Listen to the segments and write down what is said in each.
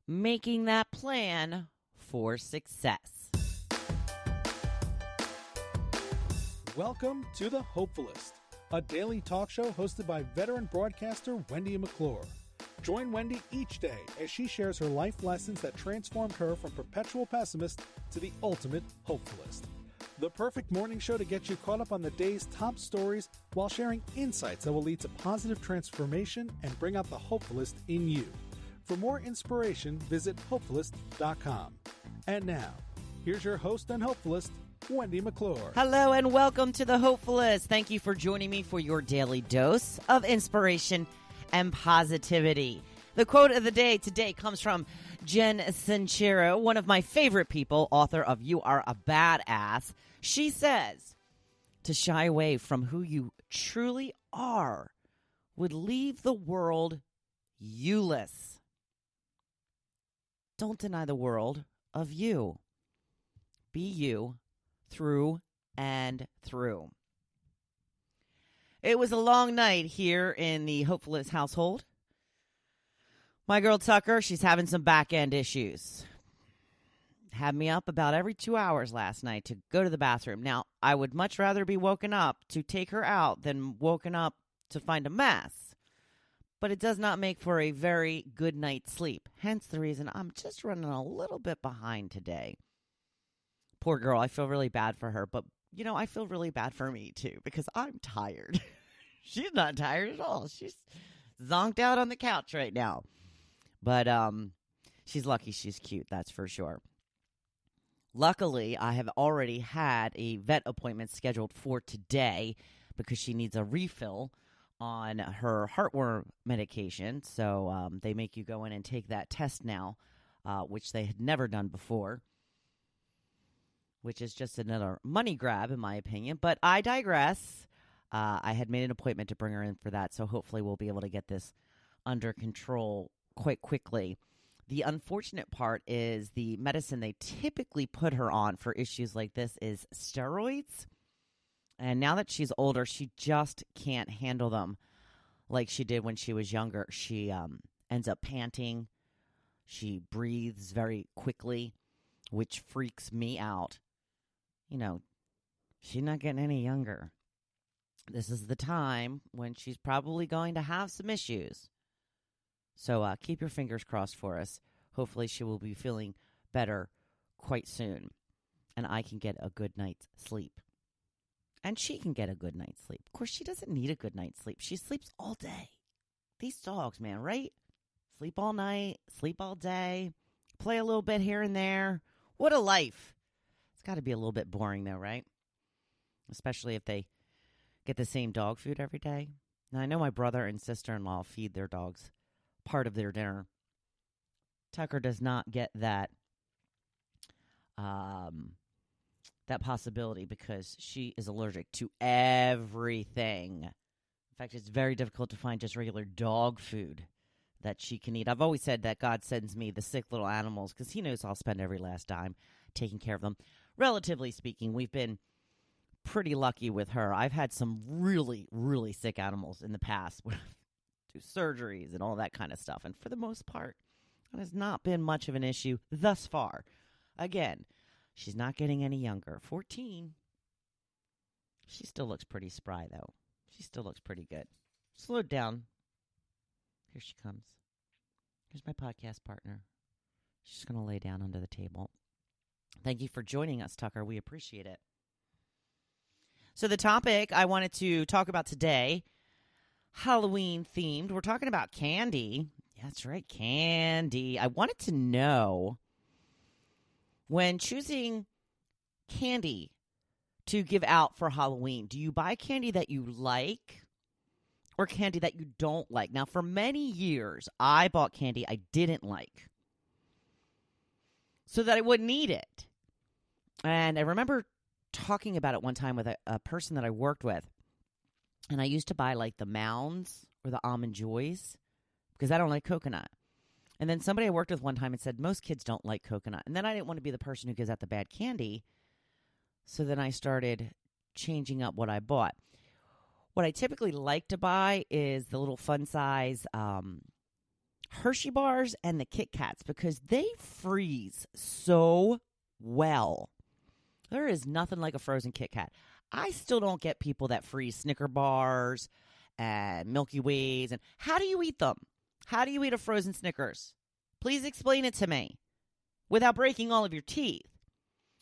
making that plan for success. Welcome to the Hopefulist, a daily talk show hosted by veteran broadcaster Wendy McClure. Join Wendy each day as she shares her life lessons that transformed her from perpetual pessimist to the ultimate hopefulist. The perfect morning show to get you caught up on the day's top stories while sharing insights that will lead to positive transformation and bring out the hopefulist in you. For more inspiration, visit Hopefulist.com. And now, here's your host and hopefulist, Wendy McClure. Hello and welcome to the Hopefulist. Thank you for joining me for your daily dose of inspiration and positivity. The quote of the day today comes from Jen Sincero, one of my favorite people, author of You Are a Badass. She says, to shy away from who you truly are would leave the world you-less. Don't deny the world of you. Be you through and through. It was a long night here in the Hopefulist household. My girl Tucker, she's having some back-end issues. Had me up about every 2 hours last night to go to the bathroom. Now, I would much rather be woken up to take her out than woken up to find a mess. But it does not make for a very good night's sleep. Hence the reason I'm just running a little bit behind today. Poor girl, I feel really bad for her. But, you know, I feel really bad for me, too, because I'm tired. She's not tired at all. She's zonked out on the couch right now. But she's lucky she's cute, that's for sure. Luckily, I have already had a vet appointment scheduled for today because she needs a refill on her heartworm medication. So they make you go in and take that test now, which they had never done before, which is just another money grab, in my opinion. But I digress. I had made an appointment to bring her in for that, so hopefully we'll be able to get this under control quite quickly. The unfortunate part is the medicine they typically put her on for issues like this is steroids. And now that she's older, she just can't handle them like she did when she was younger. She ends up panting. She breathes very quickly, which freaks me out. You know, she's not getting any younger. This is the time when she's probably going to have some issues. So keep your fingers crossed for us. Hopefully she will be feeling better quite soon. And I can get a good night's sleep. And she can get a good night's sleep. Of course, she doesn't need a good night's sleep. She sleeps all day. These dogs, man, right? Sleep all night, sleep all day, play a little bit here and there. What a life. It's got to be a little bit boring, though, right? Especially if they get the same dog food every day. Now, I know my brother and sister-in-law feed their dogs part of their dinner. Tucker does not get that that possibility because she is allergic to everything. In fact, it's very difficult to find just regular dog food that she can eat. I've always said that God sends me the sick little animals because he knows I'll spend every last dime taking care of them. Relatively speaking, we've been pretty lucky with her. I've had some really, really sick animals in the past. Do surgeries and all that kind of stuff. And for the most part, it has not been much of an issue thus far. Again, she's not getting any younger. 14. She still looks pretty spry, though. She still looks pretty good. Slow down. Here she comes. Here's my podcast partner. She's going to lay down under the table. Thank you for joining us, Tucker. We appreciate it. So the topic I wanted to talk about today, Halloween themed. We're talking about candy. That's right, candy. I wanted to know, when choosing candy to give out for Halloween, do you buy candy that you like or candy that you don't like? Now, for many years, I bought candy I didn't like so that I wouldn't eat it. And I remember talking about it one time with a person that I worked with. And I used to buy like the Mounds or the Almond Joys because I don't like coconut. And then somebody I worked with one time and said, most kids don't like coconut. And then I didn't want to be the person who gives out the bad candy. So then I started changing up what I bought. What I typically like to buy is the little fun size Hershey bars and the Kit Kats because they freeze so well. There is nothing like a frozen Kit Kat. I still don't get people that freeze Snicker bars and Milky Ways. And how do you eat them? How do you eat a frozen Snickers? Please explain it to me without breaking all of your teeth.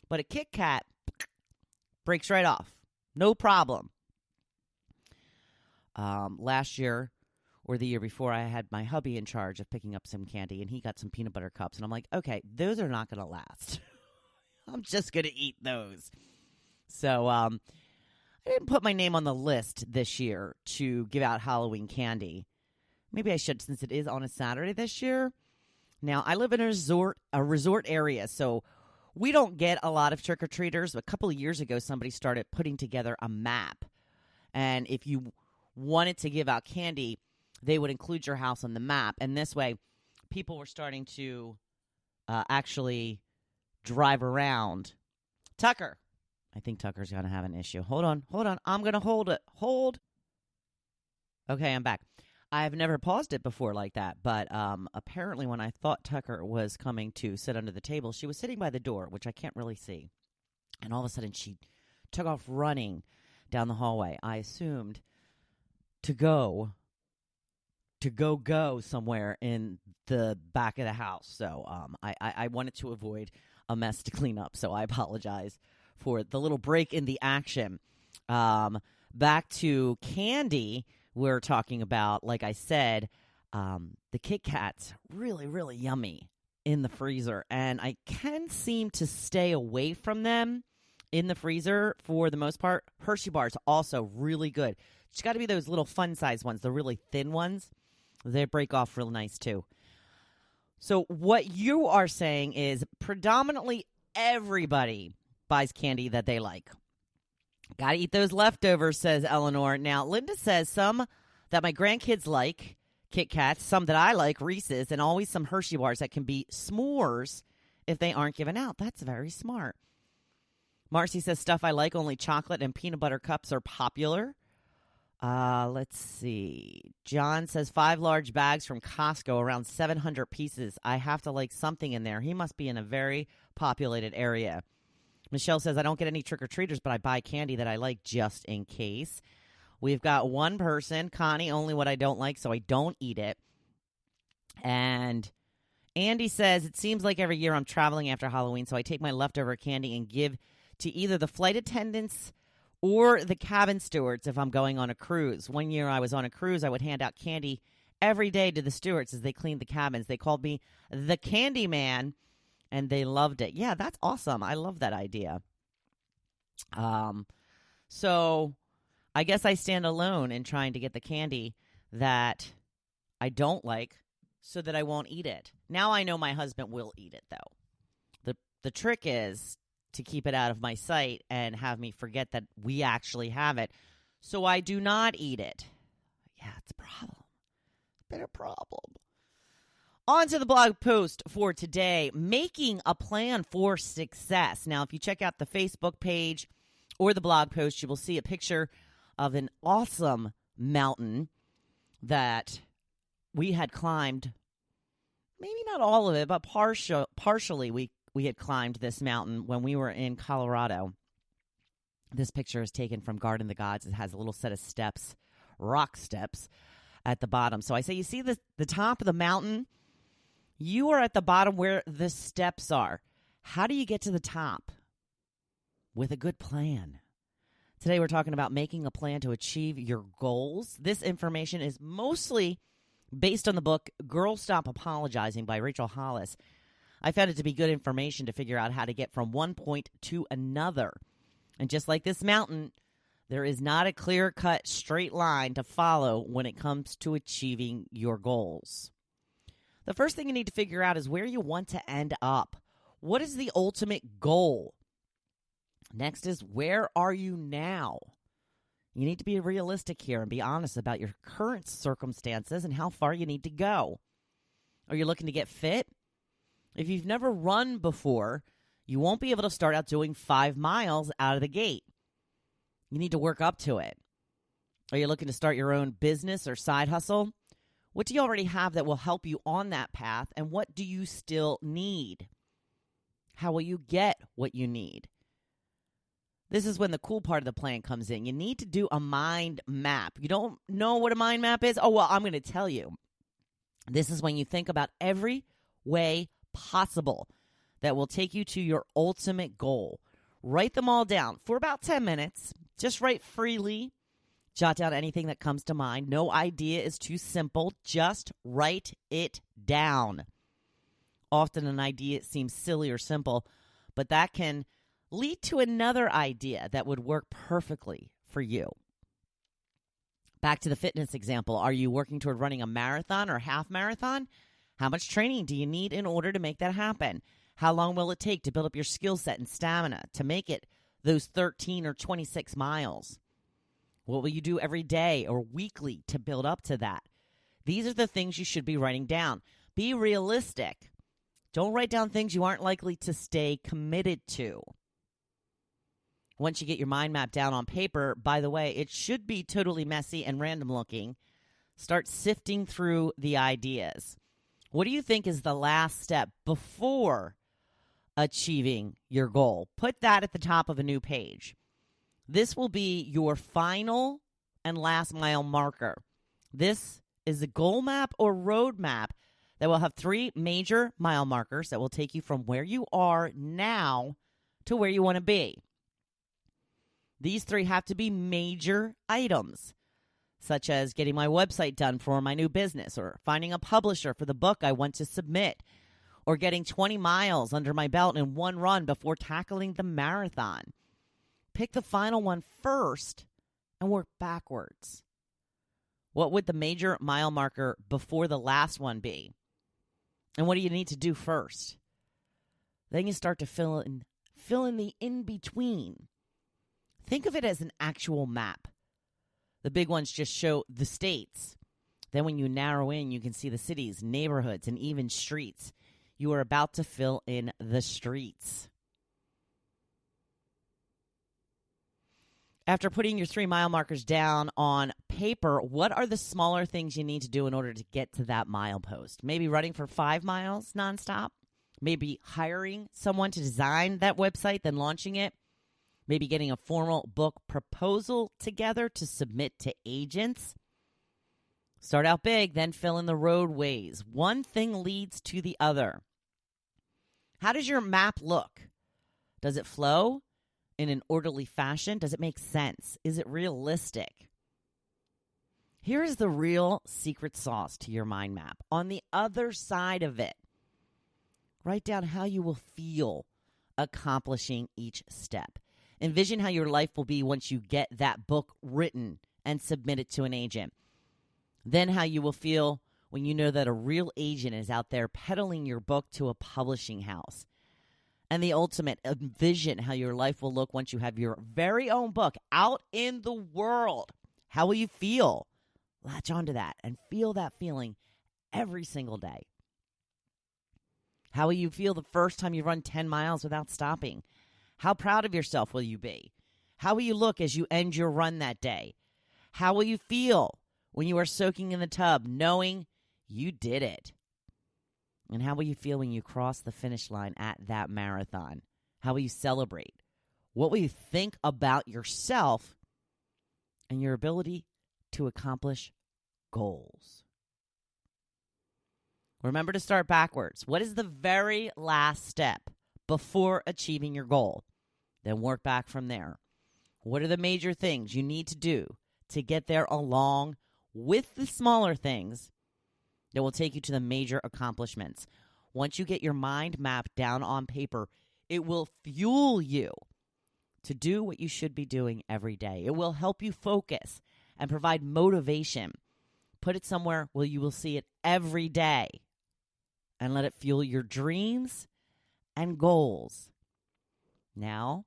But a Kit Kat breaks right off. No problem. Last year or the year before, I had my hubby in charge of picking up some candy, and he got some peanut butter cups. And I'm like, okay, those are not going to last. I'm just going to eat those. So I didn't put my name on the list this year to give out Halloween candy. Maybe I should, since it is on a Saturday this year. Now, I live in a resort area, so we don't get a lot of trick-or-treaters. A couple of years ago, somebody started putting together a map. And if you wanted to give out candy, they would include your house on the map. And this way, people were starting to actually drive around. Tucker. I think Tucker's going to have an issue. Hold on. I'm going to hold it. Hold. Okay, I'm back. I've never paused it before like that, but apparently when I thought Tucker was coming to sit under the table, she was sitting by the door, which I can't really see. And all of a sudden, she took off running down the hallway. I assumed to go somewhere in the back of the house. So I wanted to avoid a mess to clean up, so I apologize for the little break in the action. Back to candy. We're talking about, like I said, the Kit Kats, really, really yummy in the freezer. And I can seem to stay away from them in the freezer for the most part. Hershey bars, also really good. It's got to be those little fun-size ones, the really thin ones. They break off real nice, too. So what you are saying is predominantly everybody buys candy that they like. Got to eat those leftovers, says Eleanor. Now, Linda says some that my grandkids like, Kit Kats, some that I like, Reese's, and always some Hershey bars that can be s'mores if they aren't given out. That's very smart. Marcy says stuff I like, only chocolate and peanut butter cups are popular. Let's see. John says 5 large bags from Costco, around 700 pieces. I have to like something in there. He must be in a very populated area. Michelle says, I don't get any trick-or-treaters, but I buy candy that I like just in case. We've got one person, Connie, only what I don't like, so I don't eat it. And Andy says, it seems like every year I'm traveling after Halloween, so I take my leftover candy and give to either the flight attendants or the cabin stewards if I'm going on a cruise. One year I was on a cruise, I would hand out candy every day to the stewards as they cleaned the cabins. They called me the Candy Man. And they loved it. Yeah, that's awesome. I love that idea. So I guess I stand alone in trying to get the candy that I don't like so that I won't eat it. Now I know my husband will eat it, though. The trick is to keep it out of my sight and have me forget that we actually have it so I do not eat it. Yeah, it's a problem. It's been a problem. On to the blog post for today, making a plan for success. Now, if you check out the Facebook page or the blog post, you will see a picture of an awesome mountain that we had climbed. Maybe not all of it, but partially we had climbed this mountain when we were in Colorado. This picture is taken from Garden of the Gods. It has a little set of steps, rock steps at the bottom. So I say, you see the top of the mountain? You are at the bottom where the steps are. How do you get to the top? With a good plan. Today we're talking about making a plan to achieve your goals. This information is mostly based on the book Girl Stop Apologizing by Rachel Hollis. I found it to be good information to figure out how to get from one point to another. And just like this mountain, there is not a clear-cut straight line to follow when it comes to achieving your goals. The first thing you need to figure out is where you want to end up. What is the ultimate goal? Next is, where are you now? You need to be realistic here and be honest about your current circumstances and how far you need to go. Are you looking to get fit? If you've never run before, you won't be able to start out doing 5 miles out of the gate. You need to work up to it. Are you looking to start your own business or side hustle? What do you already have that will help you on that path? And what do you still need? How will you get what you need? This is when the cool part of the plan comes in. You need to do a mind map. You don't know what a mind map is? Oh, well, I'm going to tell you. This is when you think about every way possible that will take you to your ultimate goal. Write them all down for about 10 minutes. Just write freely. Jot down anything that comes to mind. No idea is too simple. Just write it down. Often an idea seems silly or simple, but that can lead to another idea that would work perfectly for you. Back to the fitness example. Are you working toward running a marathon or half marathon? How much training do you need in order to make that happen? How long will it take to build up your skill set and stamina to make it those 13 or 26 miles? What will you do every day or weekly to build up to that? These are the things you should be writing down. Be realistic. Don't write down things you aren't likely to stay committed to. Once you get your mind map down on paper, by the way, it should be totally messy and random looking. Start sifting through the ideas. What do you think is the last step before achieving your goal? Put that at the top of a new page. This will be your final and last mile marker. This is a goal map or road map that will have 3 major mile markers that will take you from where you are now to where you want to be. These 3 have to be major items, such as getting my website done for my new business, or finding a publisher for the book I want to submit, or getting 20 miles under my belt in one run before tackling the marathon. Pick the final one first and work backwards. What would the major mile marker before the last one be? And what do you need to do first? Then you start to fill in the in-between. Think of it as an actual map. The big ones just show the states. Then when you narrow in, you can see the cities, neighborhoods, and even streets. You are about to fill in the streets. After putting your 3 mile markers down on paper, what are the smaller things you need to do in order to get to that milepost? Maybe running for 5 miles nonstop. Maybe hiring someone to design that website, then launching it. Maybe getting a formal book proposal together to submit to agents. Start out big, then fill in the roadways. One thing leads to the other. How does your map look? Does it flow in an orderly fashion? Does it make sense? Is it realistic? Here is the real secret sauce to your mind map. On the other side of it, write down how you will feel accomplishing each step. Envision how your life will be once you get that book written and submit it to an agent. Then how you will feel when you know that a real agent is out there peddling your book to a publishing house. And the ultimate, envision how your life will look once you have your very own book out in the world. How will you feel? Latch onto that and feel that feeling every single day. How will you feel the first time you run 10 miles without stopping? How proud of yourself will you be? How will you look as you end your run that day? How will you feel when you are soaking in the tub knowing you did it? And how will you feel when you cross the finish line at that marathon? How will you celebrate? What will you think about yourself and your ability to accomplish goals? Remember to start backwards. What is the very last step before achieving your goal? Then work back from there. What are the major things you need to do to get there along with the smaller things that will take you to the major accomplishments? Once you get your mind map down on paper, it will fuel you to do what you should be doing every day. It will help you focus and provide motivation. Put it somewhere where you will see it every day and let it fuel your dreams and goals. Now,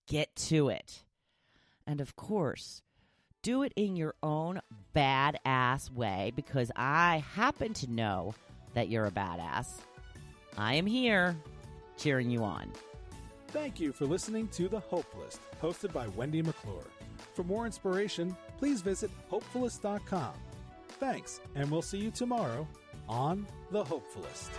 get to it. And of course, do it in your own badass way, because I happen to know that you're a badass. I am here cheering you on. Thank you for listening to The Hopefulist, hosted by Wendy McClure. For more inspiration, please visit hopefulist.com. Thanks, and we'll see you tomorrow on The Hopefulist.